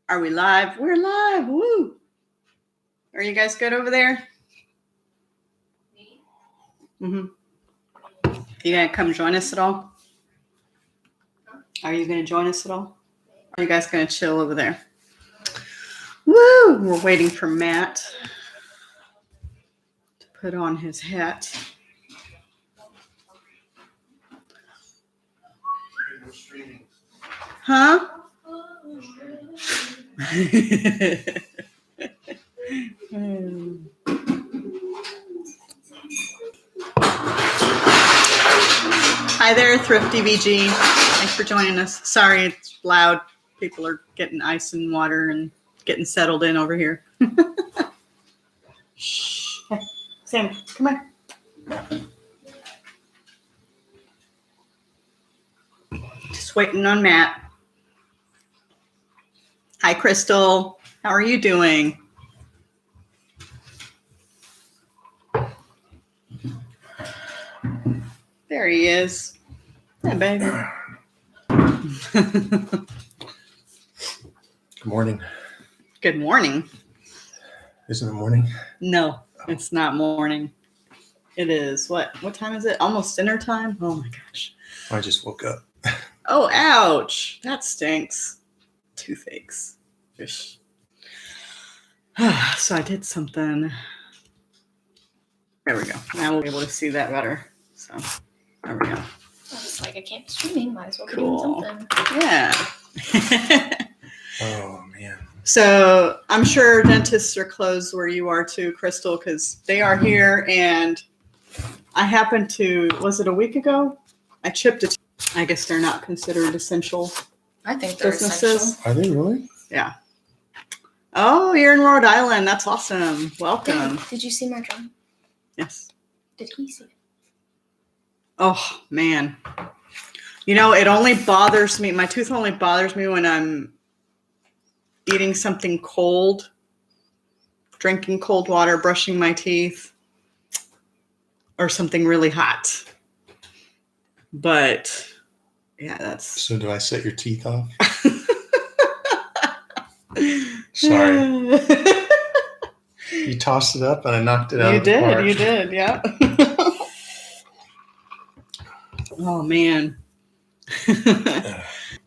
Are we live? We're live. Woo! Are you guys good over there? Mm-hmm. You gonna come join us at all? Are you gonna join us at all? Are you guys gonna chill over there? Woo! We're waiting for Matt to put on his hat. Huh? Hi there, Thrifty VG. Thanks for joining us. Sorry, it's loud. People are getting ice and water and getting settled in over here. Shh. Hey, Sam, come on. Just waiting on Matt. Hi, Crystal. How are you doing? There he is. Yeah, baby. Good morning. Good morning. Isn't it morning? No, it's not morning. It is what time is it? Almost dinner time? Oh my gosh. I just woke up. Oh, ouch. That stinks. Toothaches. Ish. So I did something. There we go. Now we'll be able to see that better. So there we go. It's like I can't be streaming. Might as well be Cool. doing something. Yeah. Oh, man. So I'm sure dentists are closed where you are too, Crystal, because they are here. And I happened to, was it a week ago? I chipped it. I guess they're not considered essential I think they're businesses. essential. Are they really? Yeah. Oh, you're in Rhode Island. That's awesome. Welcome. Did you see my drum? Yes. Did he see it? Oh, man. You know, it only bothers me. My tooth only bothers me when I'm eating something cold, drinking cold water, brushing my teeth, or something really hot. But, yeah, that's... So do I set your teeth off? Sorry. You tossed it up and I knocked it out of the park. You did, yeah. Oh, man.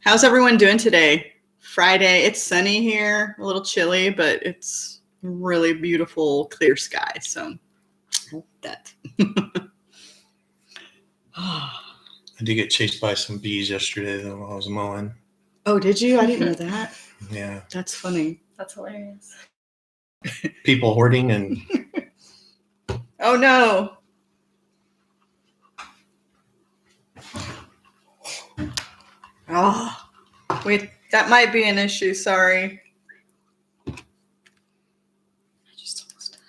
How's everyone doing today? Friday. It's sunny here, a little chilly, but it's really beautiful, clear sky. So, I like that. I did get chased by some bees yesterday though while I was mowing. Oh, did you? I didn't know that. Yeah. That's funny. That's hilarious. People hoarding and Oh, no. Oh, wait, that might be an issue. Sorry. I just almost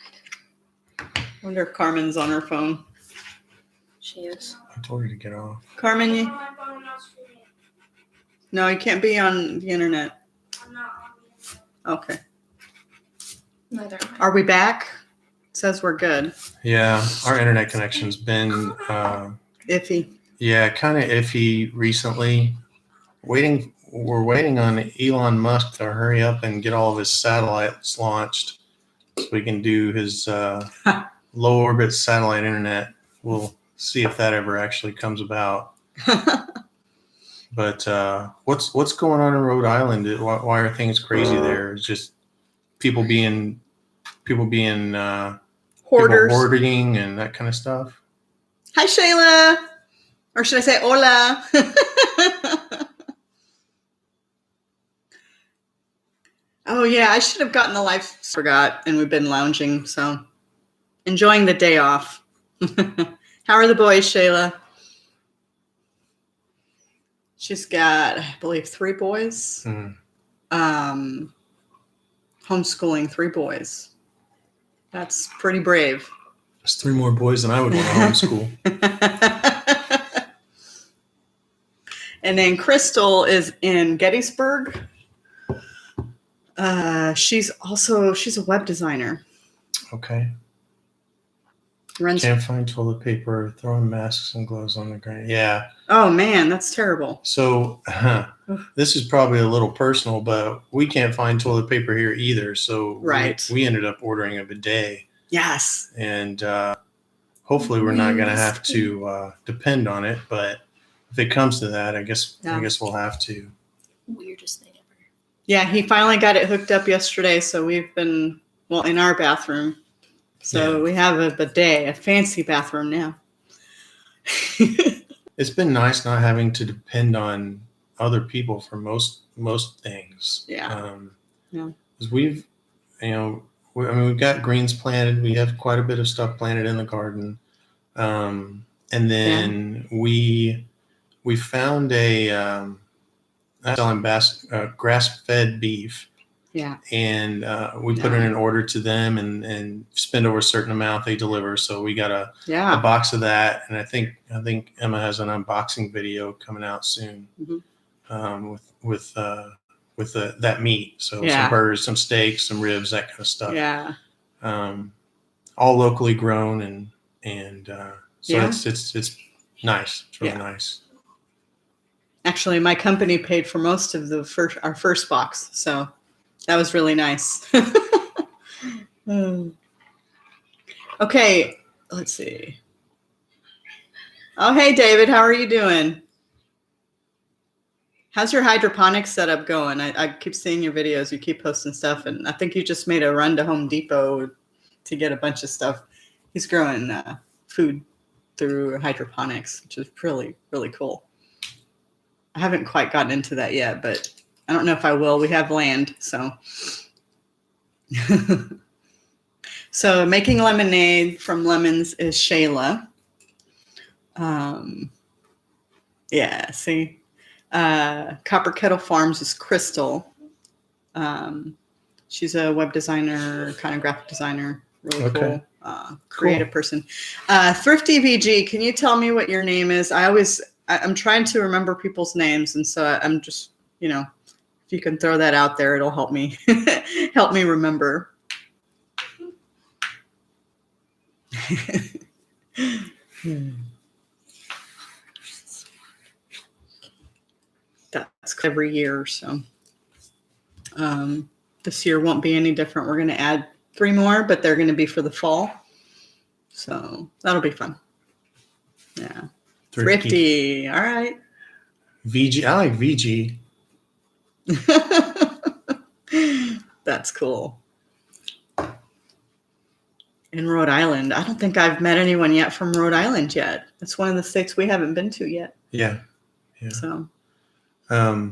died. I wonder if Carmen's on her phone. She is. I told her to get off. Carmen, you... No, you can't be on the internet. I'm not on the internet. Okay. Neither am I. Are we back? It says we're good. Yeah, our internet connection's been Iffy. yeah, kind of iffy recently. We're waiting on Elon Musk to hurry up and get all of his satellites launched so we can do his low orbit satellite internet. We'll see if that ever actually comes about. But what's going on in Rhode Island? Why are things crazy there? It's just people being Hoarders. people hoarding and that kind of stuff. Hi, Shayla. Or should I say hola? Oh, yeah, I should have gotten the live. Forgot, and we've been lounging, so enjoying the day off. How are the boys, Shayla? She's got, I believe, 3 boys. Homeschooling 3 boys. That's pretty brave. There's 3 more boys than I would want to homeschool. And then Crystal is in Gettysburg. She's a web designer. Okay. Runs. Can't find toilet paper, throwing masks and gloves on the ground. Yeah. Oh man, that's terrible. So this is probably a little personal, but we can't find toilet paper here either. So Right. we ended up ordering a bidet, Yes. and hopefully we're not going to have to depend on it. But if it comes to that, I guess we'll have to. Weirdest thing ever. Yeah, he finally got it hooked up yesterday, so we've been in our bathroom. So we have a bidet, a fancy bathroom now. It's been nice not having to depend on other people for most things. Yeah. Yeah. 'Cause we've got greens planted. We have quite a bit of stuff planted in the garden. And then we found selling grass-fed beef. Yeah. And we put in an order to them and spend over a certain amount, they deliver. So we got a box of that, and I think Emma has an unboxing video coming out soon with that meat. So some burgers, some steaks, some ribs, that kind of stuff. Yeah. All locally grown, and so it's nice. It's really nice. Actually, my company paid for most of our first box, so that was really nice. Okay, let's see. Oh, hey, David, how are you doing? How's your hydroponics setup going? I keep seeing your videos. You keep posting stuff, and I think you just made a run to Home Depot to get a bunch of stuff. He's growing food through hydroponics, which is really, really cool. I haven't quite gotten into that yet, but I don't know if I will. We have land, so. So making lemonade from lemons is Shayla. Yeah, see. Copper Kettle Farms is Crystal. She's a web designer, kind of graphic designer. Really cool. Creative person. Thrifty VG, can you tell me what your name is? I'm trying to remember people's names, and so I'm just, if you can throw that out there, it'll help me remember. That's every year, so this year won't be any different. We're going to add 3 more, but they're going to be for the fall, so that'll be fun. Yeah. Thrifty. All right. VG. I like VG. That's cool. In Rhode Island. I don't think I've met anyone yet from Rhode Island yet. It's one of the states we haven't been to yet. Yeah. So. I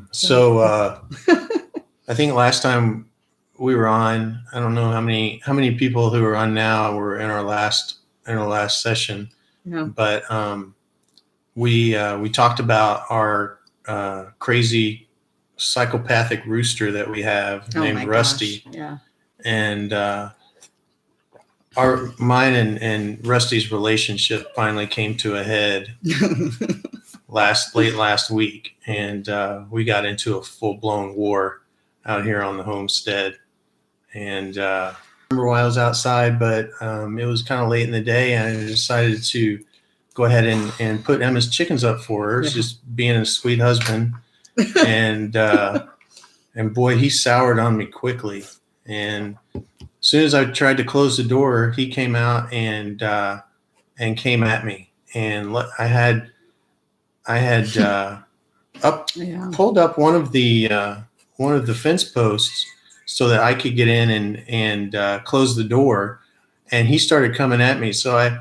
think last time we were on, I don't know how many people who are on now were in our last session. Yeah. But we talked about our crazy psychopathic rooster that we have named Rusty. Gosh. Yeah. And mine and Rusty's relationship finally came to a head late last week, and we got into a full-blown war out here on the homestead. And I remember why I was outside, but it was kind of late in the day, and I decided to go ahead and put Emma's chickens up for her, just being a sweet husband. And boy, he soured on me quickly. And as soon as I tried to close the door, he came out and came at me. And I had pulled up one of the fence posts so that I could get in and close the door. And he started coming at me. So I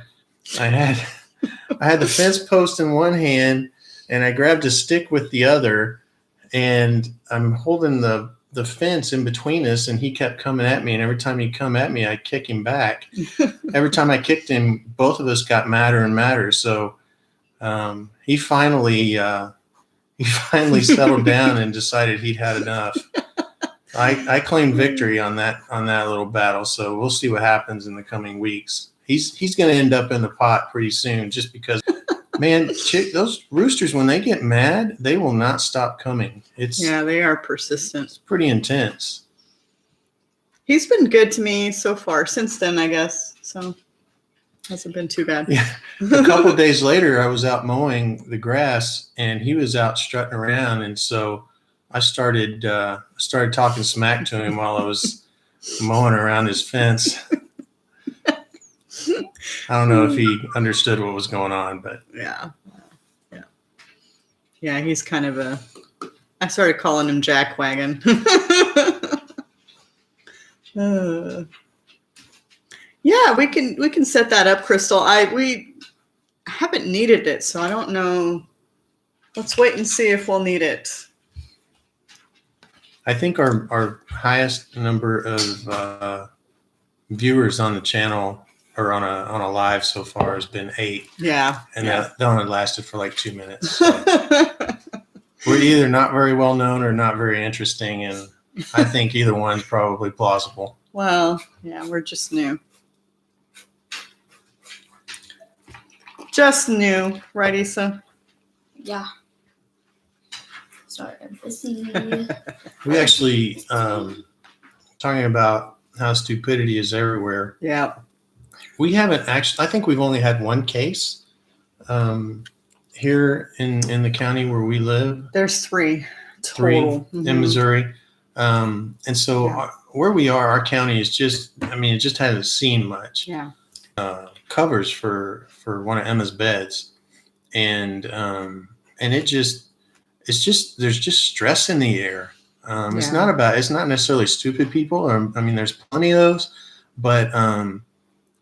had the fence post in one hand, and I grabbed a stick with the other, and I'm holding the fence in between us, and he kept coming at me. And every time he'd come at me, I'd kick him back. Every time I kicked him, both of us got madder and madder. So he finally settled down and decided he'd had enough. I claimed victory on that little battle. So we'll see what happens in the coming weeks. He's going to end up in the pot pretty soon, just because, man, those roosters, when they get mad, they will not stop coming. They are persistent. It's pretty intense. He's been good to me so far since then, I guess. So Hasn't been too bad. Yeah. A couple of days later, I was out mowing the grass, and he was out strutting around, and so I started talking smack to him while I was mowing around his fence. I don't know if he understood what was going on, but Yeah. Yeah, he's kind of I started calling him Jackwagon. Yeah, we can set that up, Crystal. We haven't needed it, so I don't know. Let's wait and see if we'll need it. I think our highest number of viewers on the channel or on a live so far has been 8, Yeah. and yeah. that only lasted for like 2 minutes. So we're either not very well known or not very interesting, and I think either one's probably plausible. Well, yeah, we're just new. Just new, right, Issa? Yeah. Start busy. We actually talking about how stupidity is everywhere. Yeah. We haven't actually. I think we've only had one case here in the county where we live. There's 3 3 total. in Missouri, and so Yeah. where we are, our county is just. I mean, it just hasn't seen much. Yeah. Covers for one of Emma's beds, and it's just there's just stress in the air. It's Yeah. it's not necessarily stupid people, or I mean, there's plenty of those, but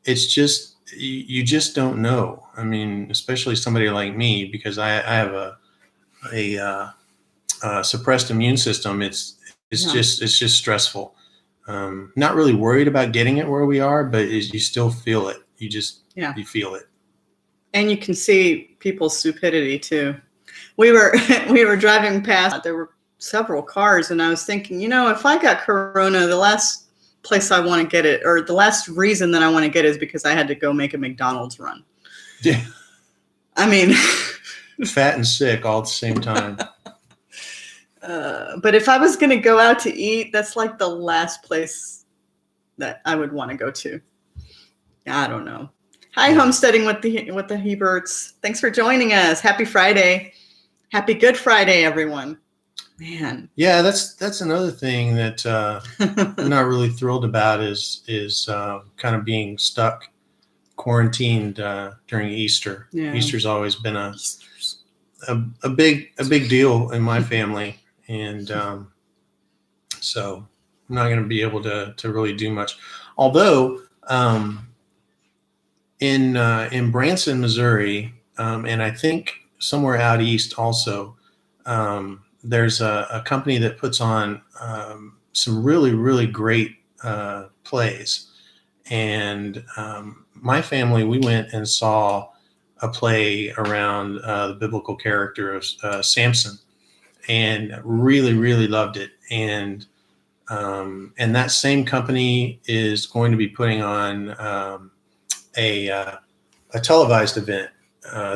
it's just you just don't know. I mean, especially somebody like me, because I have a suppressed immune system. It's Yeah. just stressful. Not really worried about getting it where we are, but you still feel it. You feel it. And you can see people's stupidity too. We were driving past. There were several cars, and I was thinking, if I got corona, the last place I want to get it, or the last reason that I want to get it, is because I had to go make a McDonald's run. Yeah. I mean, Fat and sick all at the same time. but if I was going to go out to eat, that's like the last place that I would want to go to. I don't know. Hi, homesteading with the Heberts. Thanks for joining us. Happy Friday. Happy Good Friday, everyone. Man. Yeah, that's another thing that I'm not really thrilled about is kind of being stuck, quarantined during Easter. Yeah. Easter's always been a big deal in my family, and so I'm not going to be able to really do much. Although in Branson, Missouri, and I think somewhere out east also, there's a company that puts on some really great plays. And my family, we went and saw a play around the biblical character of Samson, and really loved it. And that same company is going to be putting on a televised event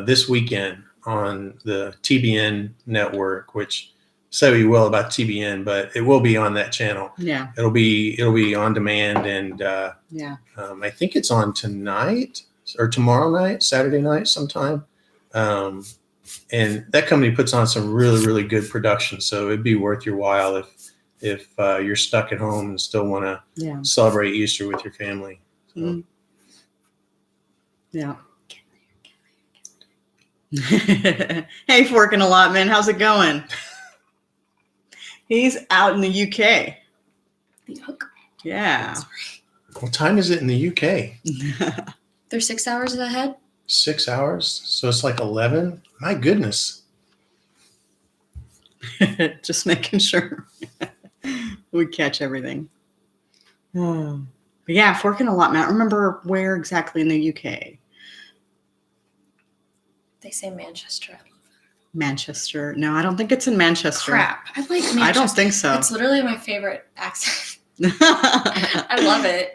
this weekend on the TBN network, which say what you will about TBN, but it will be on that channel. Yeah. It'll be on demand, and Yeah. I think it's on tonight or tomorrow night, Saturday night sometime. And that company puts on some really good production, so it'd be worth your while if you're stuck at home and still want to Yeah. celebrate Easter with your family. So. Mm. Yeah. Hey, Fork and Allotment, how's it going? He's out in the UK. Yuck. Yeah. What time is it in the UK? They're 6 hours ahead. 6 hours, so it's like 11. My goodness. Just making sure we catch everything. But yeah, Fork and Allotment. I don't remember where exactly in the UK. They say Manchester. Manchester. No, I don't think it's in Manchester. Crap. I like Manchester. I don't think so. It's literally my favorite accent. I love it.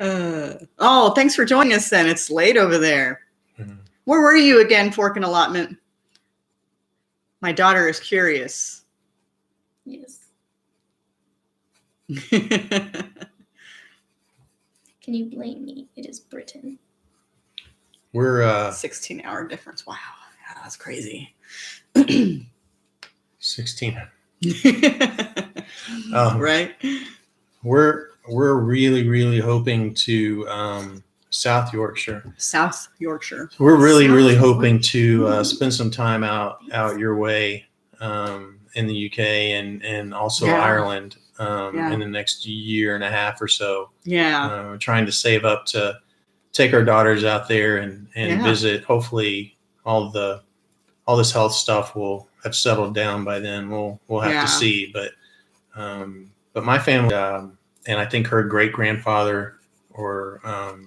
Oh, thanks for joining us then. It's late over there. Mhm. Where were you again, Fork and Allotment? My daughter is curious. Yes. Can you blame me? It is Britain. We're 16-hour difference. Wow, yeah, that's crazy. 16. Right? We're really really hoping to South Yorkshire. South Yorkshire. We're really South really Yorkshire. hoping to spend some time out your way in the UK and also Yeah. Ireland Yeah. in the next year and a half or so. Yeah. We're trying to save up to take our daughters out there and Yeah. visit. Hopefully, all this health stuff will have settled down by then. We'll have Yeah. to see. But my family and I think her great grandfather or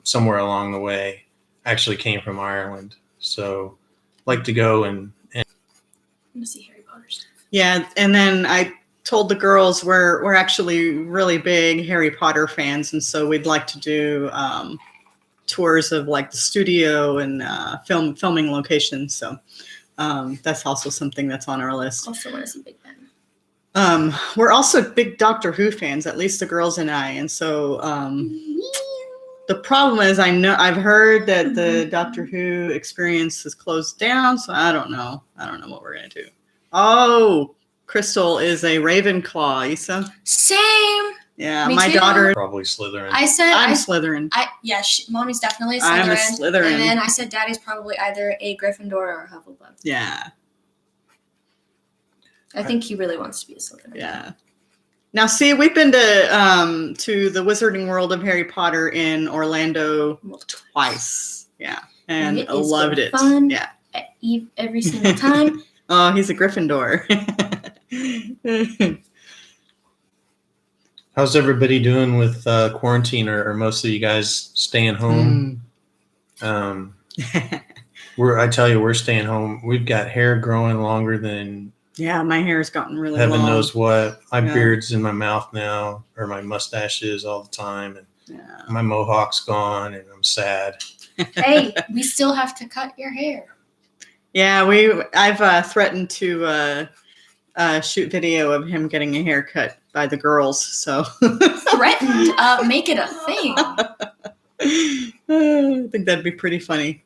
somewhere along the way actually came from Ireland. So like to go and I'm gonna see Harry Potter stuff. Yeah, and then I told the girls we're actually really big Harry Potter fans, and so we'd like to do tours of like the studio and filming locations. So that's also something that's on our list. Also want to see Big Ben. We're also big Doctor Who fans, at least the girls and I, and so the problem is I've heard that the Doctor Who experience is closed down, so I don't know what we're gonna do. Oh, Crystal is a Ravenclaw, Issa. Same. Yeah, Me my too. daughter. probably Slytherin. I said I'm Slytherin. Mommy's definitely a Slytherin. I'm a Slytherin. And then I said Daddy's probably either a Gryffindor or a Hufflepuff. Yeah, I think he really wants to be a Slytherin. yeah. Now, see, we've been to the Wizarding World of Harry Potter in Orlando twice. Yeah, and It is loved it. fun. Yeah. Every single time. Oh, he's a Gryffindor. How's everybody doing with quarantine? Or most of you guys staying home? I tell you, we're staying home. We've got hair growing longer than Yeah, my hair's gotten really heaven long. knows what. My Yeah. beard's in my mouth now, or my mustache is all the time, and Yeah. my mohawk's gone, and I'm sad. Hey, we still have to cut your hair. Yeah, I've threatened to shoot video of him getting a haircut by the girls. So Threatened. Make it a thing. I think that'd be pretty funny.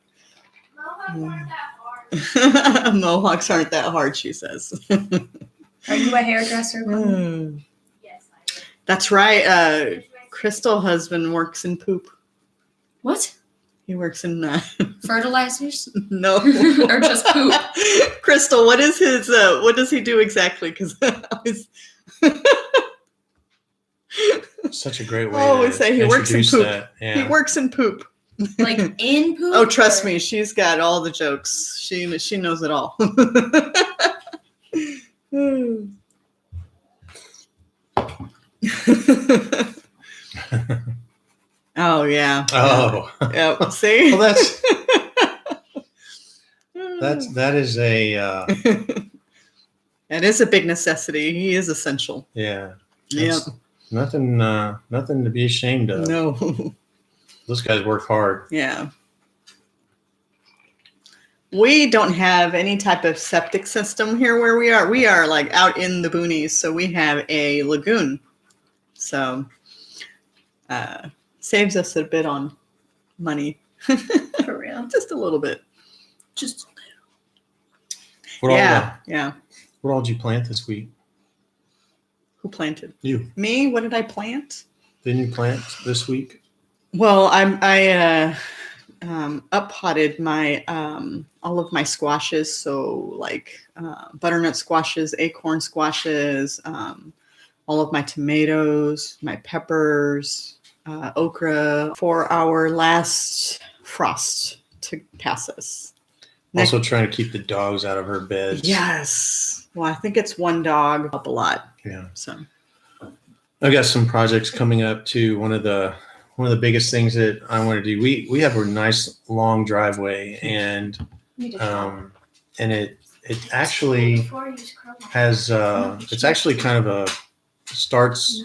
Mohawks aren't that hard. Mohawks aren't that hard, she says. Are you a hairdresser? Mom? Yes, I do. That's right. Crystal husband works in poop. What? He works in Fertilizers? no Or just poop? Crystal, what is his? What does he do exactly? Because Such a great way I always to say he works in introduce poop. that. Yeah. he works in poop. Like in poop? Oh, trust or- me, she's got all the jokes. She knows it all. Oh yeah. Oh, Yep. See. well, that is a It is a big necessity. He is essential. yeah. Yep. That's nothing to be ashamed of. No. Those guys work hard. Yeah. We don't have any type of septic system here where we are. We are like out in the boonies, so we have a lagoon. So saves us a bit on money. For real. Just a little bit. Just What all Yeah. what all did you plant this week? Who planted? You Me? What did I plant? didn't you plant this week? Well, I up potted my all of my squashes, so like butternut squashes, acorn squashes, all of my tomatoes, my peppers, okra for our last frost to pass us. Also trying to keep the dogs out of her beds. Yes. Well, I think it's one dog up a lot. Yeah. So I've got some projects coming up too. One of the biggest things that I want to do. We have a nice long driveway, and it actually has it's actually kind of a starts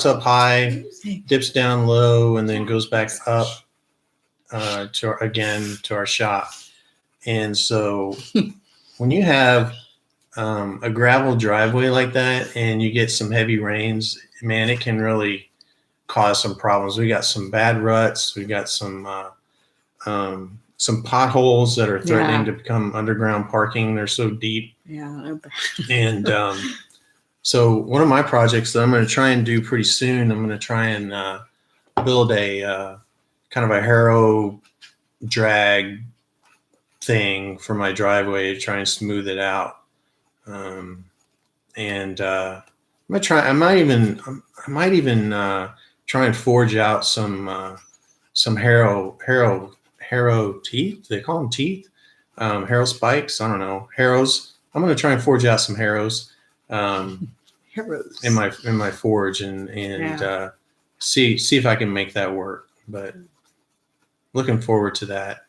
up high, dips down low, and then goes back up to our shop. And so when you have a gravel driveway like that and you get some heavy rains, man, it can really cause some problems. We got some bad ruts. We got some some potholes that are threatening Yeah. to become underground parking. They're so deep. Yeah. they're bad. And so one of my projects that I'm going to try and do pretty soon, I'm going to try and build a kind of a harrow drag thing for my driveway to try and smooth it out. And I'm gonna try. I might even try and forge out some harrow teeth. They call them teeth. Harrow spikes. I don't know, harrows. I'm gonna try and forge out some harrows Heroes. in my forge and Yeah. see if I can make that work. But looking forward to that.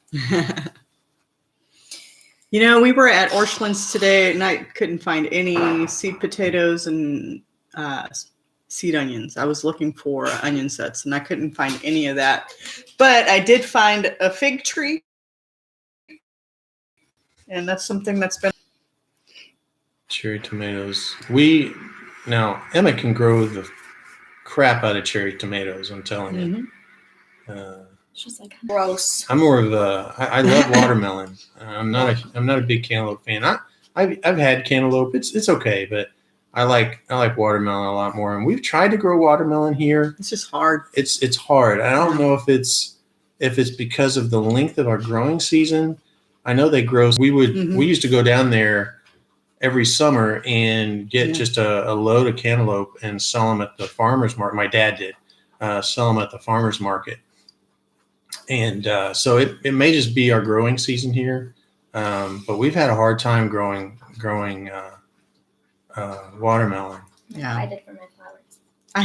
You know, we were at Orchlands today and I couldn't find any seed potatoes and seed onions. I was looking for onion sets and I couldn't find any of that. But I did find a fig tree. And that's something that's been. Cherry tomatoes. Now Emma can grow the crap out of cherry tomatoes. I'm telling you. Mhm. She's like, gross. I'm more of I love watermelon. I'm not a big cantaloupe fan. I've had cantaloupe. It's okay, but I like watermelon a lot more. And we've tried to grow watermelon here. It's just hard. It's hard. I don't know if it's because of the length of our growing season. I know they grow. We used to go down there every summer and get just a load of cantaloupe and sell them at the farmer's market. My dad did sell them at the farmer's market. And so it may just be our growing season here, but we've had a hard time growing watermelon. Yeah. I did for my flowers. I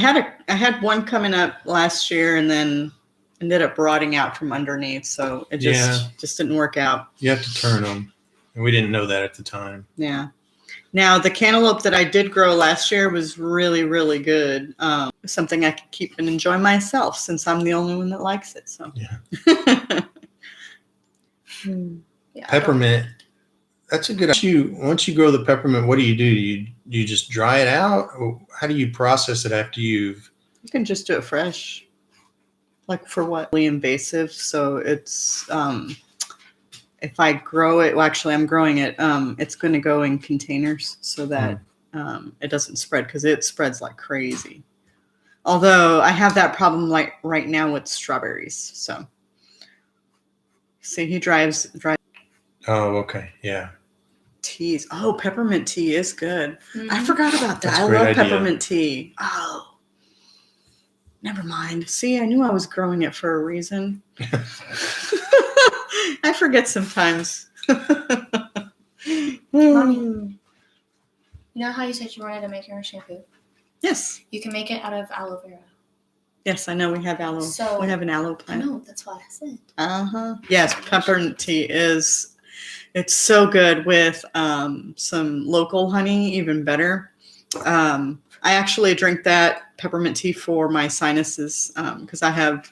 had one coming up last year and then ended up rotting out from underneath. So it just didn't work out. You have to turn them, and we didn't know that at the time. Yeah. Now the cantaloupe that I did grow last year was really, really good. Something I could keep and enjoy myself since I'm the only one that likes it. So Yeah. Yeah, Peppermint. That's a good. Once you grow the peppermint, what do? You just dry it out? Or how do you process it after you've? You can just do it fresh. Like for what? Really invasive. So it's if I grow it, well, actually I'm growing it. It's going to go in containers so that it doesn't spread because it spreads like crazy. Although I have that problem like right now with strawberries. So see, he drives. Oh, okay, yeah. Teas. Oh, peppermint tea is good. Mhm. I forgot about that. That's a I great love idea. peppermint tea. Oh, never mind. See, I knew I was growing it for a reason. I forget sometimes. Mommy. You know how you said you wanted to make your own shampoo? Yes. You can make it out of aloe vera. Yes, I know we have aloe. So- we have an aloe I plant. know, that's what I said. Uh-huh. Yes, peppermint tea it's so good with some local honey, even better. I actually drink that peppermint tea for my sinuses because I have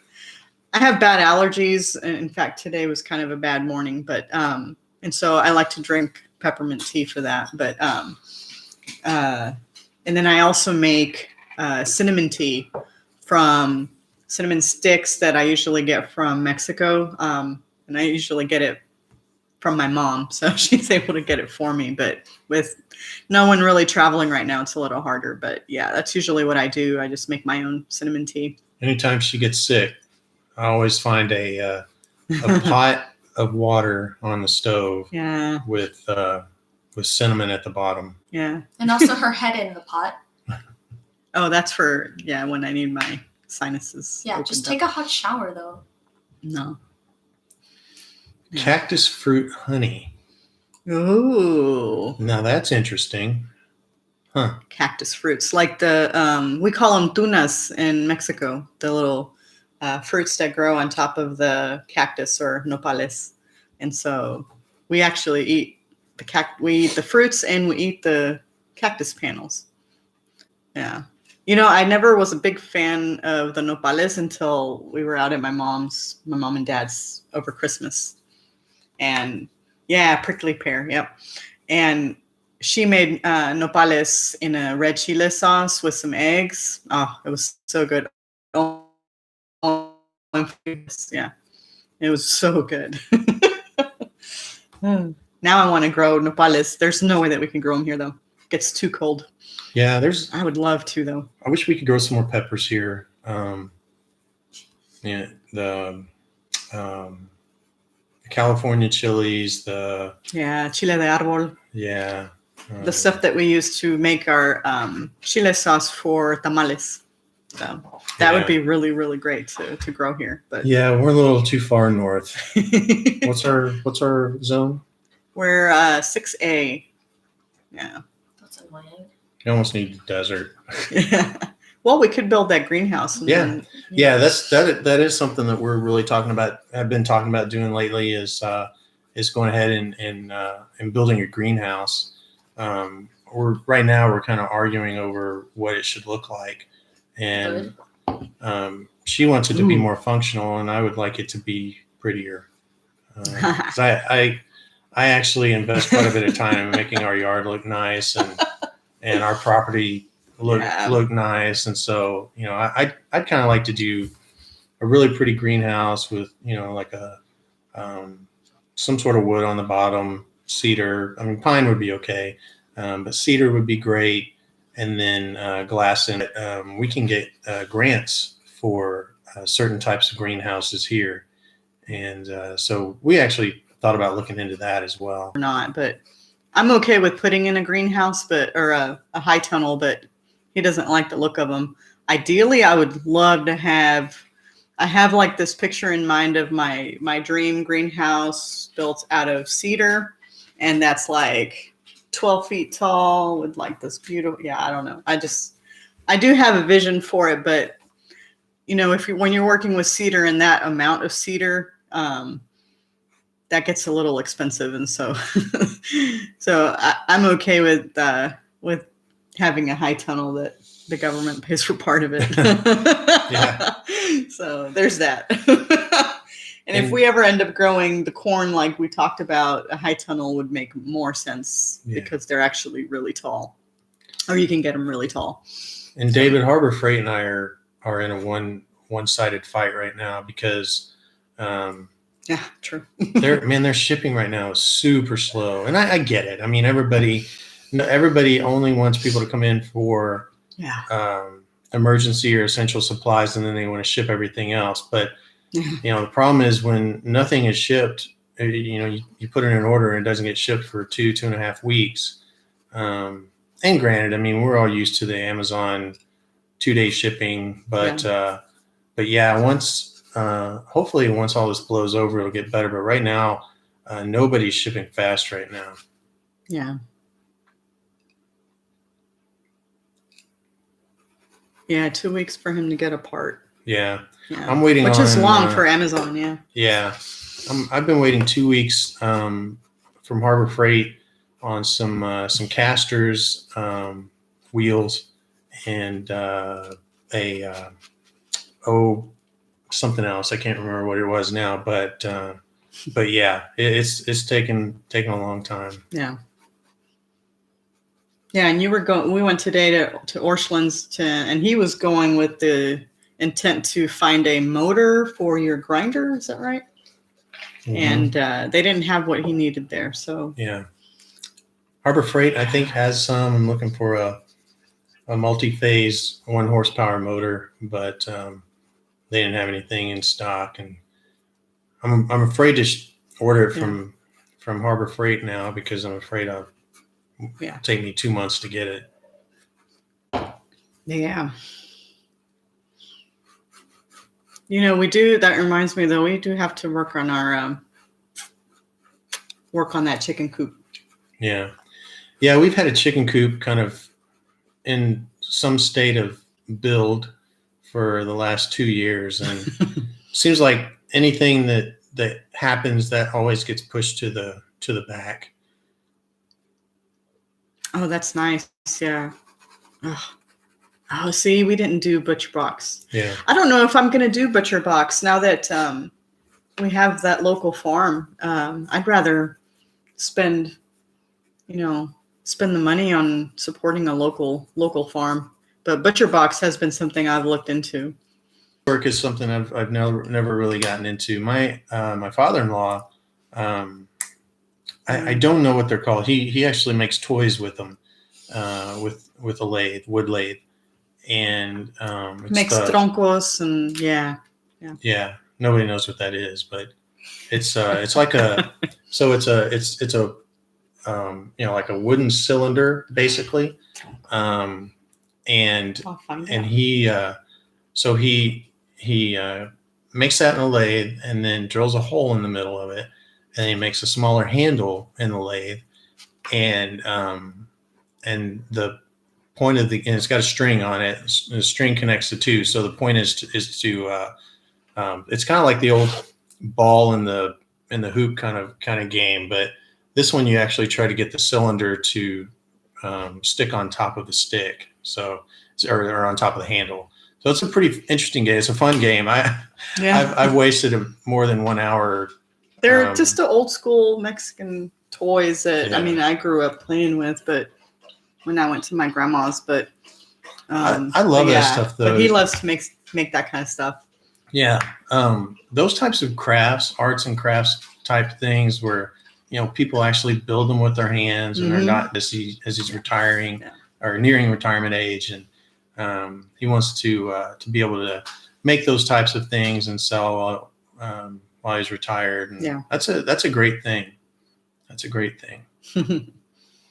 bad allergies. In fact, today was kind of a bad morning, but and so I like to drink peppermint tea for that. But and then I also make cinnamon tea from cinnamon sticks that I usually get from Mexico, and I usually get it from my mom, so she's able to get it for me. But with no one really traveling right now, it's a little harder. But yeah, that's usually what I do. I just make my own cinnamon tea. Anytime she gets sick, I always find a pot of water on the stove Yeah, with cinnamon at the bottom. yeah. And also her head in the pot. Oh, that's for when I need my sinuses. Yeah, just take a hot shower though. No. Yeah. Cactus fruit honey. Ooh, Now that's interesting. Huh. cactus fruits like the we call them tunas in Mexico. The little fruits that grow on top of the cactus or nopales, and so we actually eat we eat the fruits and we eat the cactus panels. Yeah. You know, I never was a big fan of the nopales until we were out at my mom and dad's over Christmas. And yeah, prickly pear. Yep. And she made nopales in a red chile sauce with some eggs. Oh, it was so good. Oh, yeah. It was so good. Now I want to grow nopales. There's no way that we can grow them here, though. It gets too cold. Yeah, I would love to, though. I wish we could grow some more peppers here. Yeah, the California chilies, Yeah, chile de árbol. yeah. The stuff that we use to make our chile sauce for tamales. So that would Yeah. be really, really great to grow here. But Yeah, we're a little too far north. What's our zone? we're 6A. Yeah. That's annoying. You almost need a desert. Well, we could build that greenhouse. And Yeah. then, Yeah, that is something that we're really talking about. I've been talking about doing lately is going ahead and building a greenhouse. Right now we're kind of arguing over what it should look like, and she wants it to be more functional, and I would like it to be prettier. 'Cause I actually invest quite a bit of time in making our yard look nice and our property look nice, and so I'd kind of like to do a really pretty greenhouse with like a some sort of wood on the bottom, cedar. I mean, pine would be okay, but cedar would be great, and then glass in it. We can get grants for certain types of greenhouses here, and so we actually thought about looking into that as well. or not, but I'm okay with putting in a greenhouse, or a high tunnel, but he doesn't like the look of them. Ideally, I would love to I have like this picture in mind of my dream greenhouse built out of cedar, and that's like 12 feet tall with like this beautiful, I don't know. I do have a vision for it, but when you're working with cedar and that amount of cedar, that gets a little expensive. And so, I'm okay with having a high tunnel that the government pays for part of it. Yeah. So there's that. And if we ever end up growing the corn like we talked about, a high tunnel would make more sense because they're actually really tall, or you can get them really tall. And David, Harbor Freight and I are in a one-sided fight right now because yeah, true. their shipping right now is super slow, and I get it. I mean, everybody only wants people to come in for emergency or essential supplies, and then they want to ship everything else. But the problem is when nothing is shipped, you put in an order and it doesn't get shipped for 2.5 weeks. And granted, I mean, we're all used to the Amazon 2-day shipping, but hopefully once all this blows over, it'll get better. But right now, nobody's shipping fast right now. Yeah. Yeah, 2 weeks for him to get a part. Yeah. Yeah. I'm waiting Which on, is long for Amazon, yeah. Yeah. I've been waiting 2 weeks from Harbor Freight on some casters, wheels, and something else. I can't remember what it was now, but yeah, it's taken a long time. Yeah. Yeah, and we went today to Orscheln's and he was going with the intent to find a motor for your grinder. Is that right? Mm-hmm. And they didn't have what he needed there. So yeah, Harbor Freight I think has some. I'm looking for a multi-phase 1 horsepower motor, but they didn't have anything in stock, and I'm afraid to order it from Harbor Freight now because I'm afraid it'll take me 2 months to get it. Yeah. That reminds me though, we do have to work on that chicken coop. Yeah. Yeah, we've had a chicken coop kind of in some state of build for the last 2 years, and seems like anything that happens, that always gets pushed to the back. Oh, that's nice. Yeah. Oh, see, we didn't do Butcher Box. Yeah. I don't know if I'm going to do Butcher Box now that we have that local farm. I'd rather spend the money on supporting a local farm. But Butcher Box has been something I've looked into. Work is something I've never really gotten into. My father-in-law I don't know what they're called. He actually makes toys with them, with a wood lathe, and it's Makes troncos and yeah. yeah. Nobody knows what that is, but it's like a so it's a like a wooden cylinder basically, and I'll find and out. he makes that in a lathe and then drills a hole in the middle of it, and he makes a smaller handle in the lathe, and the point of and it's got a string on it. The string connects the two, so the point is to it's kind of like the old ball in the hoop kind of game, but this one you actually try to get the cylinder to stick on top of the stick, so or on top of the handle. So it's a pretty interesting game. It's a fun game. I've wasted more than 1 hour. They're just the old school Mexican toys that Yeah. I mean I grew up playing with, but when I went to my grandma's, but I love but that stuff though. But he loves to make that kind of stuff. Yeah, those types of crafts, arts and crafts type things, where people actually build them with their hands, and they're Mhm. not as he's retiring Yeah. or nearing retirement age, and he wants to be able to make those types of things and sell while he's retired. And Yeah. that's a great thing. That's a great thing.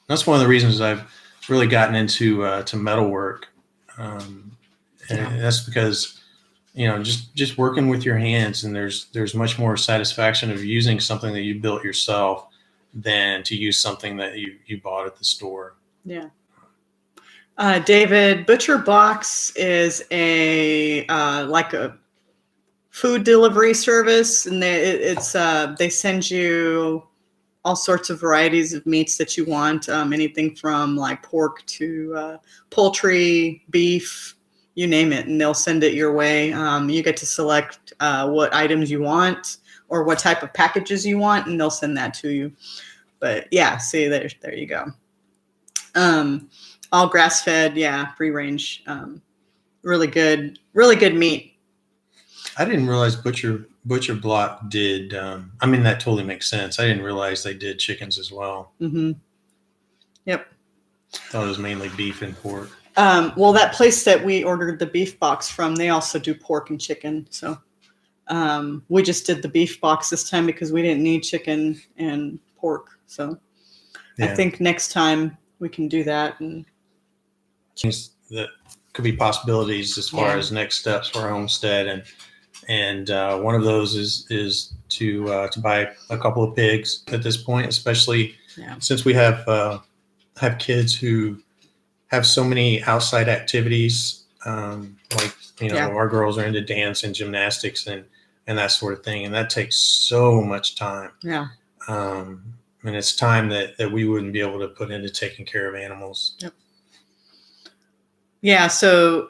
That's one of the reasons I've really gotten into to metalwork, and that's because just working with your hands, and there's much more satisfaction of using something that you built yourself than to use something that you bought at the store. Yeah. David, Butcher Box is a like a food delivery service, and they send you all sorts of varieties of meats that you want, anything from like pork to poultry, beef, you name it, and they'll send it your way. You get to select what items you want or what type of packages you want, and they'll send that to you. But yeah, see, there you go. All grass fed, yeah, free range, really good meat. I didn't realize Butcher Block did. I mean, that totally makes sense. I didn't realize they did chickens as well. Mm-hmm. Yep. Thought it was mainly beef and pork. Well, that place that we ordered the beef box from, they also do pork and chicken. So we just did the beef box this time because we didn't need chicken and pork. So Yeah. I think next time we can do that. And That could be possibilities as far Yeah. as next steps for our homestead, and one of those is to buy a couple of pigs at this point, especially Yeah. since we have kids who have so many outside activities, like Yeah. our girls are into dance and gymnastics and that sort of thing, and that takes so much time. yeah. And it's time that we wouldn't be able to put into taking care of animals. Yep. Yeah. So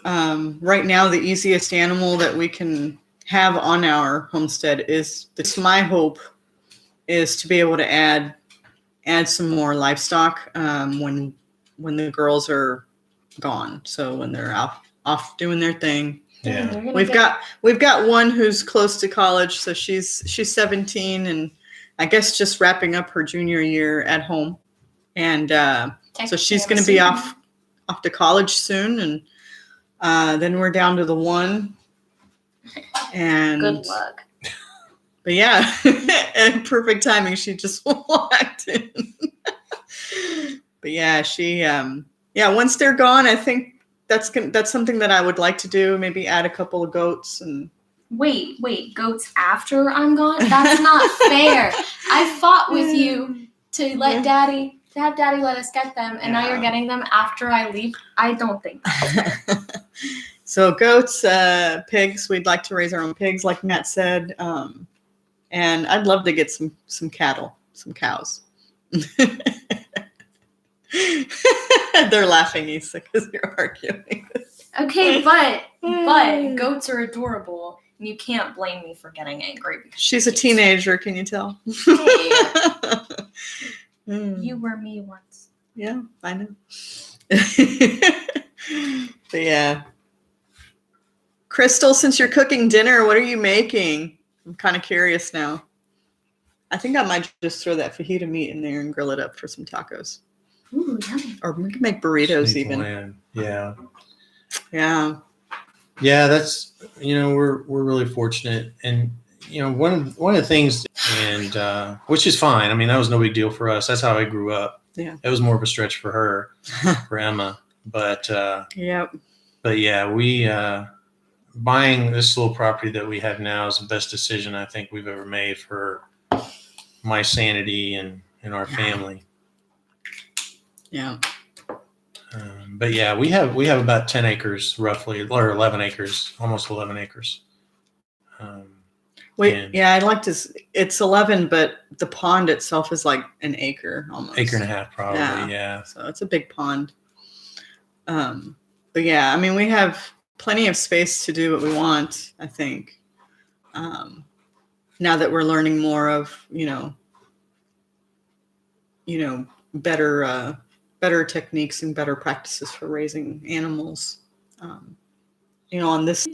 right now, the easiest animal that we can have on our homestead is, it's my hope, is to be able to add some more livestock when the girls are gone. So when they're off doing their thing. Yeah. You're gonna We've got one who's close to college, so she's 17 and I guess just wrapping up her junior year at home, and so she's going to be off to college soon, and then we're down to the one. And Good luck. But yeah, and perfect timing. She just walked in. But yeah, she once they're gone, I think that's something that I would like to do. Maybe add a couple of goats and. Wait, goats after I'm gone? That's not fair. I fought with you to have daddy let us get them, and now you're getting them after I leave. I don't think that's fair. So goats, pigs, we'd like to raise our own pigs, like Matt said. And I'd love to get some cattle, some cows. They're laughing, Issa, because you're arguing. Okay, but goats are adorable, and you can't blame me for getting angry. Because She's a teenager, can you tell? Hey, Mm. you were me once. Yeah, I know. But yeah. Crystal, since you're cooking dinner, what are you making? I'm kind of curious now. I think I might just throw that fajita meat in there and grill it up for some tacos. Ooh, yummy. Or we can make burritos Sweet even. land. Yeah. Yeah. Yeah, that's we're really fortunate, and one of the things, and which is fine. I mean, that was no big deal for us. That's how I grew up. Yeah. It was more of a stretch for her, for Emma, but Yep. yeah, we buying this little property that we have now is the best decision I think we've ever made for my sanity and our family. Yeah. But yeah, we have about 10 acres roughly, or 11 acres, almost 11 acres. Wait, And- yeah, I'd like to. It's 11, but the pond itself is like an acre almost. Acre and a half, probably. Yeah. Yeah. So it's a big pond. But yeah, I mean, we have plenty of space to do what we want, I think. Now that we're learning more of, better techniques and better practices for raising animals. On this.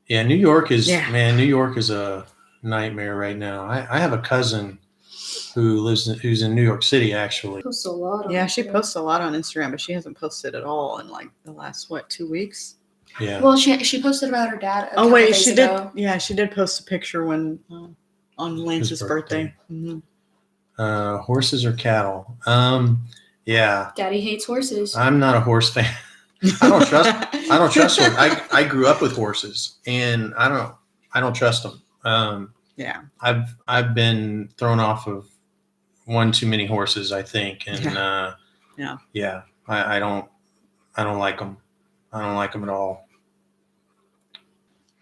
Yeah. New York is, Yeah. man, New York is a nightmare right now. I have a cousin who's in New York City, actually. Posts a lot. Yeah, she posts a lot on Instagram, but she hasn't posted at all in like the last 2 weeks. Yeah. Well, she posted about her dad. Oh wait, days she ago. did. Yeah, she did post a picture when on Lance's birthday. birthday. Horses or cattle? Yeah. Daddy hates horses. I'm not a horse fan. I don't trust them. I grew up with horses, and I don't trust them. Yeah. I've been thrown off of one too many horses, I think, and Yeah. I don't like them. I don't like them at all.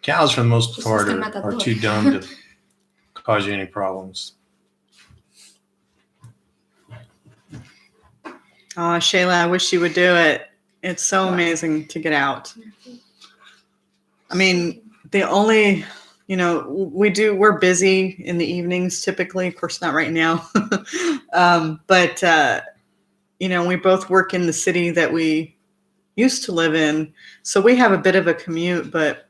Cows, for the most Just part, listen at that are door. too dumb to cause you any problems. Oh, Shayla, I wish you would do it. It's so amazing to get out. I mean, the only, we're busy in the evenings typically, of course, not right now. But we both work in the city that we used to live in. So we have a bit of a commute, but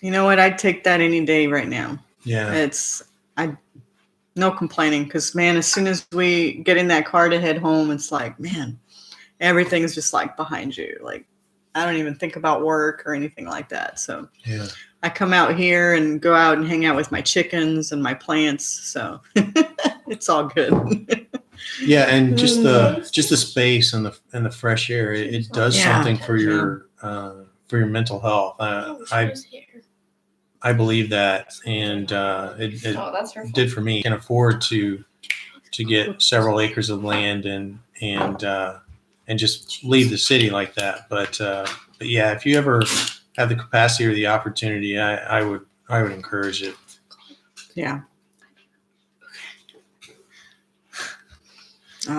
you know what? I'd take that any day right now. Yeah. No complaining, because man, as soon as we get in that car to head home, it's like, man, everything's just like behind you. Like, I don't even think about work or anything like that. So Yeah. I come out here and go out and hang out with my chickens and my plants. So it's all good. Yeah, and just the space and the fresh air, it does Yeah. something for your mental health. I believe that, and it that's her. did for me. I can afford to get several acres of land and just leave the city like that. But yeah, if you ever have the capacity or the opportunity, I would encourage it. Yeah.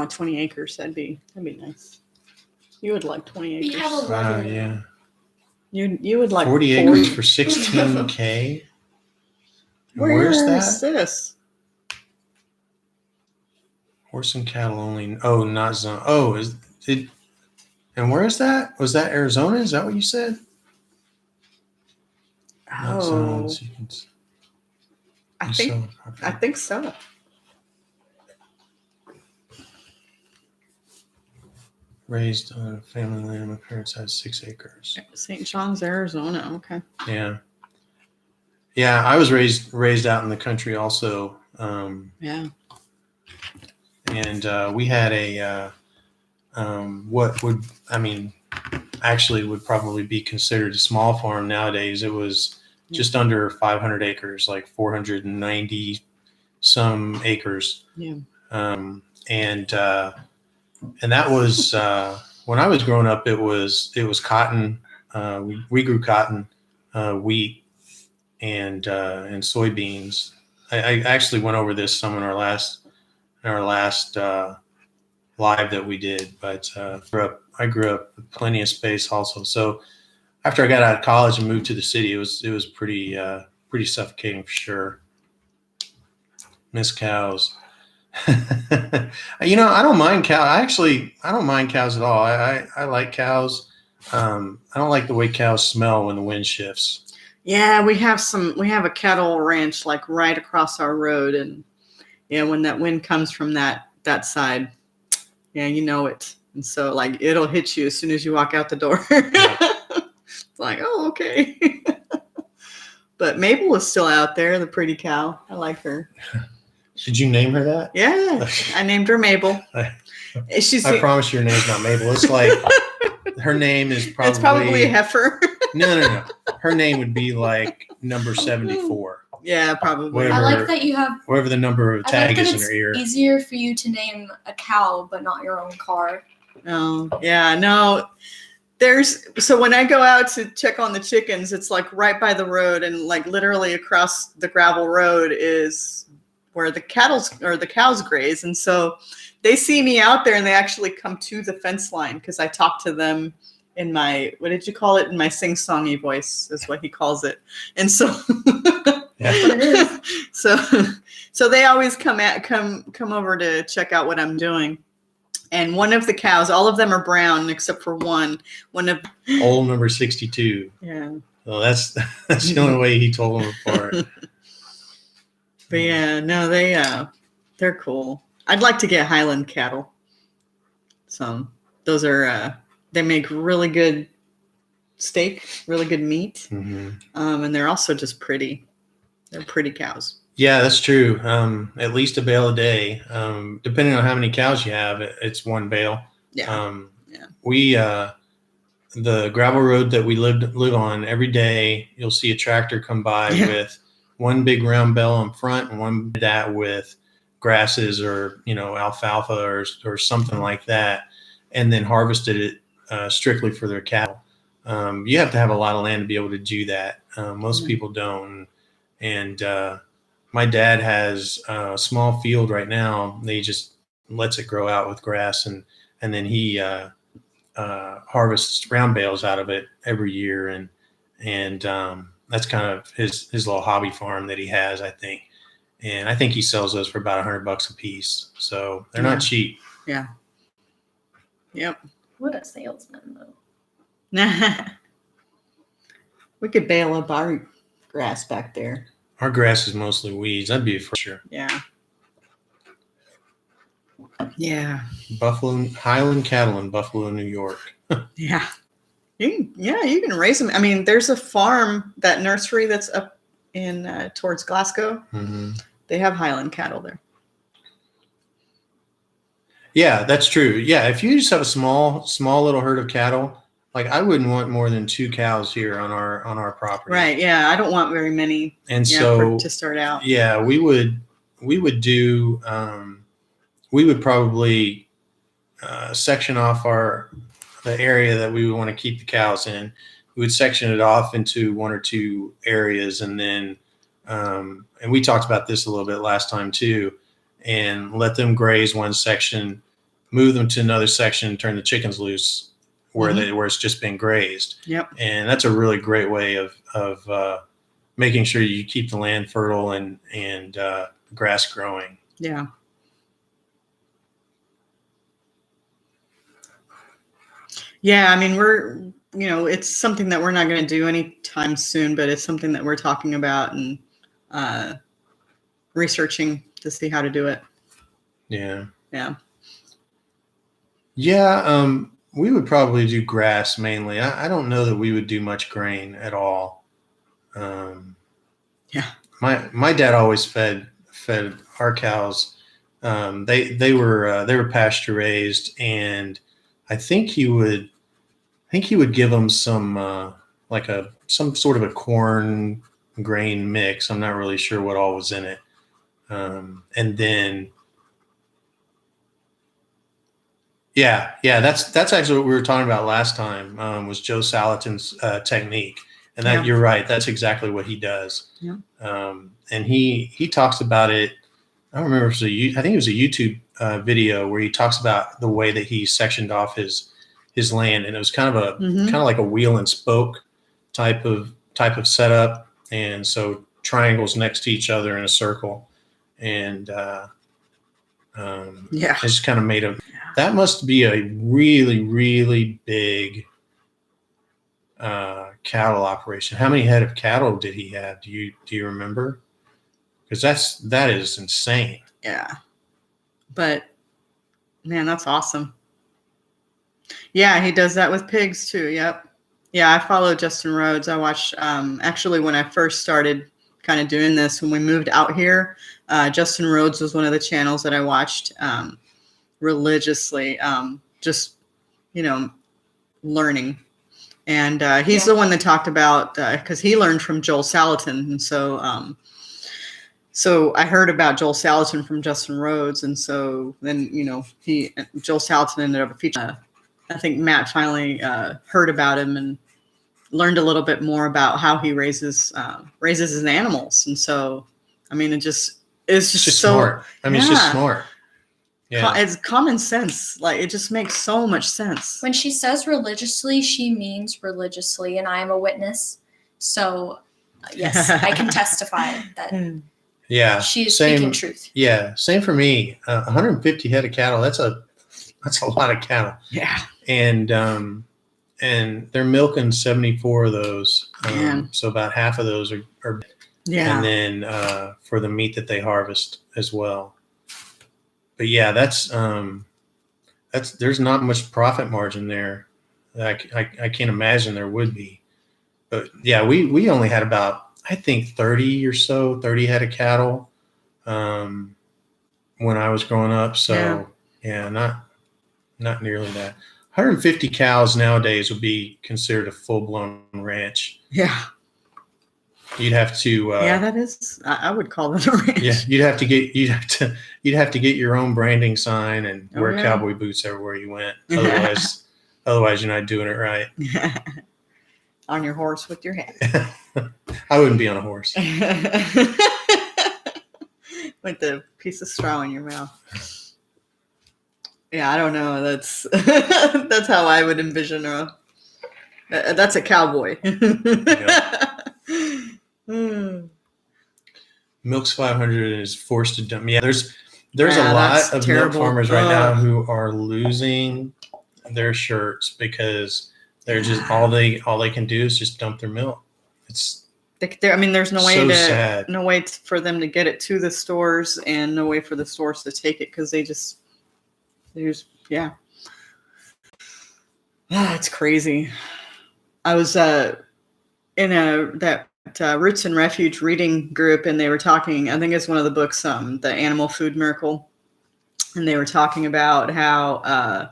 20 acres. That'd be nice. You would like 20 We acres. have a Wow, lot. yeah, You would like 40 acres for 16K. Where's that? This? Horse and cattle only. Oh, not zone. Oh, is it? And where is that? Was that Arizona? Is that what you said? Not Oh, zones. You can I you think sell I property. think so. Raised on family land. My parents had 6 acres. St. John's, Arizona. Okay. Yeah. Yeah, I was raised out in the country also. Yeah. And we had a actually would probably be considered a small farm nowadays. It was just under 500 acres, like 490 some acres. Yeah. And that was when I was growing up. It was cotton. We grew cotton, wheat, and soybeans. I actually went over this some in our last live that we did, but I grew up with plenty of space also. So after I got out of college and moved to the city, it was pretty suffocating for sure. Miss cows. I don't mind cows. I don't mind cows at all. I like cows. I don't like the way cows smell when the wind shifts. Yeah, we have a cattle ranch like right across our road, and yeah, when that wind comes from that side, yeah, you know it. And so like it'll hit you as soon as you walk out the door. It's like, oh, okay. But Mabel is still out there, the pretty cow. I like her. Did you name her that? Yeah, I named her Mabel. She's I promise your name's not Mabel. It's like her name is probably. It's probably a heifer. No. Her name would be like number 74. Yeah, probably. Whatever. I like that you have. Whatever the number of I tag like that is in it's her ear. easier for you to name a cow, but not your own car. Oh, yeah, no. So when I go out to check on the chickens, it's like right by the road, and like literally across the gravel road is where the cows graze. And so they see me out there and they actually come to the fence line because I talk to them in my, what did you call it? In my sing-songy voice is what he calls it. And so Yeah. so they always come over to check out what I'm doing. And one of the cows, all of them are brown except for one. Old number 62. Yeah. So that's the only way he told them apart. But yeah, no, they're cool. I'd like to get Highland cattle. So those are they make really good steak, really good meat, Mm-hmm. and they're also just pretty. They're pretty cows. Yeah, that's true. At least a bale a day. Depending on how many cows you have, it's one bale. Yeah. Yeah. We the gravel road that we live on, every day you'll see a tractor come by with one big round bale in front and one that with grasses or alfalfa or something like that, and then harvested it strictly for their cattle. You have to have a lot of land to be able to do that. Most people don't. And my dad has a small field right now. He just lets it grow out with grass, and then he harvests round bales out of it every year, and that's kind of his little hobby farm that he has, I think. And I think he sells those for about $100 a piece. So they're not cheap. Yeah. Yep. What a salesman, though. We could bale up our grass back there. Our grass is mostly weeds. That'd be for sure. Yeah. Yeah. Highland cattle in Buffalo, New York. Yeah. You can raise them. I mean, there's a farm, that nursery that's up in towards Glasgow. Mm-hmm. They have Highland cattle there. Yeah, that's true. Yeah, if you just have a small little herd of cattle, like I wouldn't want more than 2 cows here on our property. Right. Yeah. I don't want very many. And so to start out. Yeah, we would do. We would probably section off the area that we would want to keep the cows in. We would section it off into 1 or 2 areas, and then and we talked about this a little bit last time too, and let them graze one section, move them to another section, turn the chickens loose where it's just been grazed. Yep. And that's a really great way of making sure you keep the land fertile and grass growing. Yeah. Yeah, I mean, it's something that we're not going to do anytime soon, but it's something that we're talking about and researching to see how to do it. Yeah. Yeah. Yeah. We would probably do grass mainly. I don't know that we would do much grain at all. Yeah. My dad always fed our cows. They were pasture raised, and I think he would give them some some sort of a corn grain mix. I'm not really sure what all was in it. And then yeah, that's actually what we were talking about last time, was Joe Salatin's technique. And that you're right, that's exactly what he does. Yeah. And he talks about it. I don't remember if it was I think it was a YouTube video where he talks about the way that he sectioned off his land, and it was kind of like a wheel and spoke type of setup, and so triangles next to each other in a circle, and it's just kind of made that must be a really, really big cattle operation. How many head of cattle did he have? Do you remember? Because that is insane. Yeah. But man, that's awesome. Yeah, he does that with pigs too. Yep. Yeah, I follow Justin Rhodes. I watched actually when I first started kind of doing this when we moved out here, Justin Rhodes was one of the channels that I watched religiously, just learning. And he's the one that talked about because he learned from Joel Salatin, and so I heard about Joel Salatin from Justin Rhodes, and so then Joel Salatin ended up featuring. I think Matt finally heard about him and learned a little bit more about how he raises his animals, and so I mean it's just so smart. I mean, it's just smart. Yeah, it's common sense. Like it just makes so much sense. When she says religiously, she means religiously, and I am a witness. So, yes, I can testify that yeah, she is speaking truth. Yeah, same for me. 150 head of cattle. That's a lot of cattle. Yeah, and they're milking 74 of those. So about half of those are yeah, and then for the meat that they harvest as well. But yeah, that's there's not much profit margin there. I can't imagine there would be. But yeah, we only had about, I think 30 head of cattle when I was growing up. So yeah, not nearly that. 150 cows nowadays would be considered a full-blown ranch. Yeah. You'd have to. Yeah, that is. I would call that a ranch. Yeah, you'd have to get your own branding sign and wear cowboy boots everywhere you went. Otherwise, you're not doing it right. On your horse with your hat. I wouldn't be on a horse. With the piece of straw in your mouth. Yeah, I don't know. That's how I would envision that's a cowboy. Milk's 500 and is forced to dump. Yeah, there's a lot of milk farmers right now who are losing their shirts because they're just all they can do is just dump their milk. It's there's no way sad. No way for them to get it to the stores and no way for the stores to take it because it's crazy. I was in that Roots and Refuge reading group, and they were talking, I think it's one of the books, The Animal Food Miracle, and they were talking about how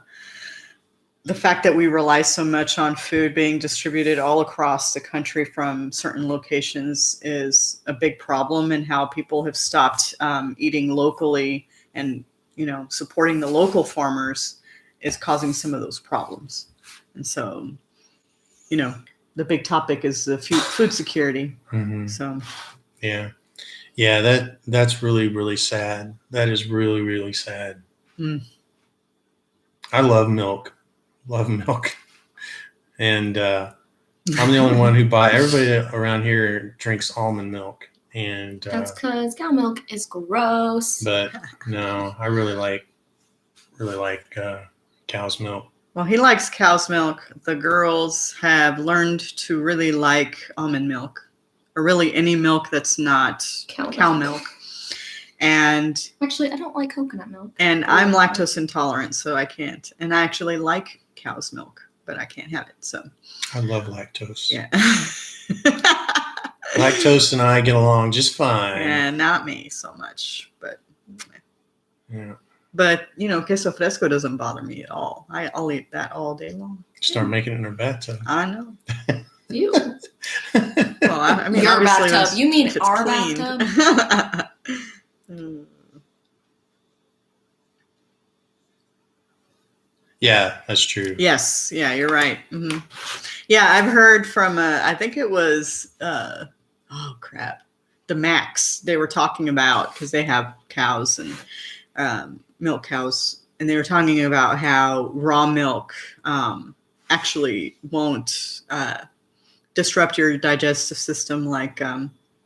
the fact that we rely so much on food being distributed all across the country from certain locations is a big problem, and how people have stopped eating locally and supporting the local farmers is causing some of those problems. And so, the big topic is the food security. Mm-hmm. So, yeah, that's really, really sad. That is really, really sad. Mm. I love milk, and I'm the only one who everybody around here drinks almond milk, and that's because cow milk is gross. But no, I really like cow's milk. Well, he likes cow's milk. The girls have learned to really like almond milk, or really any milk that's not cow milk. And actually, I don't like coconut milk. And I'm lactose intolerant, so I can't. And I actually like cow's milk, but I can't have it. So I love lactose. Yeah. Lactose and I get along just fine. Yeah, not me so much, but yeah. But, queso fresco doesn't bother me at all. I'll eat that all day long. Start making it in our bathtub. I know. You. Well, I mean, your bathtub. You mean our bathtub? Yeah, that's true. Yes. Yeah, you're right. Mm-hmm. Yeah, I've heard from, I think it was, the Max they were talking about, because they have cows and milk cows, and they were talking about how raw milk actually won't disrupt your digestive system like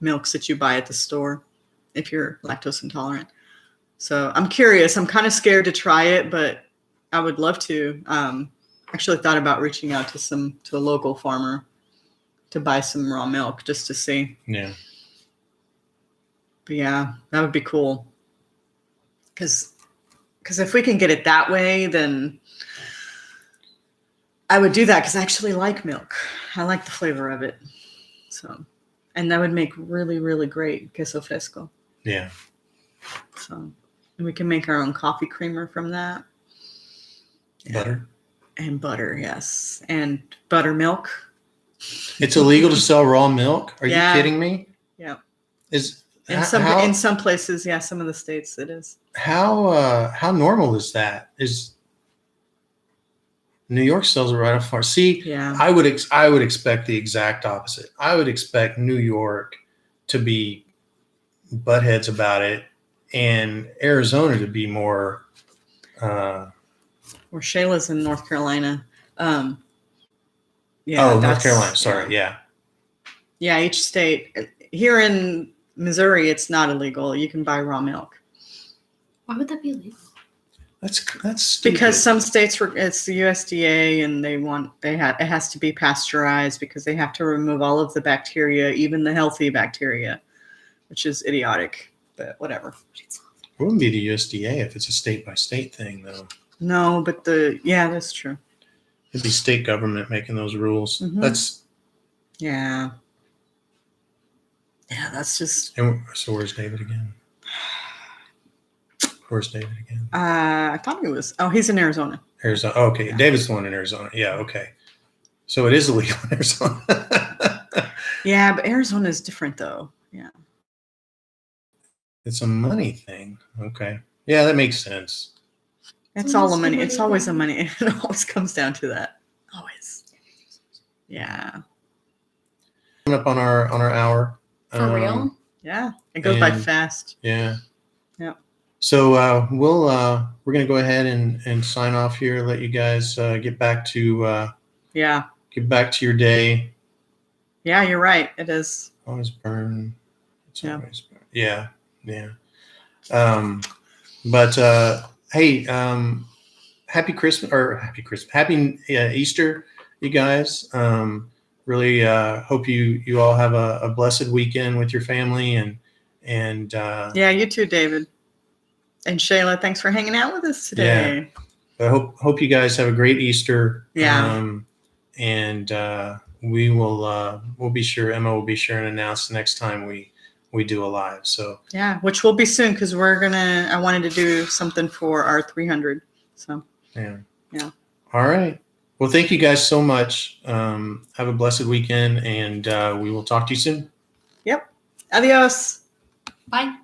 milks that you buy at the store if you're lactose intolerant. So I'm curious. I'm kind of scared to try it, but I would love to. Actually thought about reaching out to a local farmer to buy some raw milk just to see. Yeah. But yeah, that would be cool. Because if we can get it that way, then I would do that because I actually like milk. I like the flavor of it. So, and that would make really, really great queso fresco. Yeah. So, and we can make our own coffee creamer from that. Yeah. Butter. And butter, yes. And buttermilk. It's illegal to sell raw milk. Are Yeah. you kidding me? Yeah. Is In how, some places, yeah, some of the states it is. how normal is that? Is New York sells it right off far. See, Yeah. I would expect the exact opposite. I would expect New York to be buttheads about it, and Arizona to be more. Or Shayla's in North Carolina. Yeah. North that's- Carolina. Sorry, yeah. Yeah, each state. Here in Missouri, it's not illegal. You can buy raw milk. Why would that be illegal? That's stupid. Because some states it's the USDA and it has to be pasteurized because they have to remove all of the bacteria, even the healthy bacteria, which is idiotic, but whatever. it wouldn't be the USDA if it's a state by state thing, though. No, but that's true. It'd be state government making those rules. Mhm. That's Yeah. Yeah, that's just and so. Where's David again? Where's David again? I thought he was he's in Arizona. Arizona. Oh, okay, Yeah. David's the one in Arizona. Yeah, okay. So it is illegal in Arizona. Yeah, but Arizona is different though. Yeah. It's a money thing. Okay. Yeah, that makes sense. It's It's all a almost a money. money It's always a thing. money. It always comes down to that. Always. Yeah. Coming up on our hour. For real? Yeah. It goes by And- fast. Yeah. Yep. So we're gonna go ahead and sign off here. Let you guys get back to Yeah. your day. Yeah, you're right. It is. Always burn. It's Yeah. always burn. Yeah. Yeah. But hey, happy Christmas happy Easter, you guys. Really hope you all have a blessed weekend with your family and Yeah, you too, David. And Shayla, thanks for hanging out with us today. I hope you guys have a great Easter. Yeah. And we'll be sure Emma will be sure and announce the next time we do a live. So Yeah, which will be soon because I wanted to do something for our 300. So yeah. Yeah. All right. Well, thank you guys so much. Have a blessed weekend, and we will talk to you soon. adios. Bye.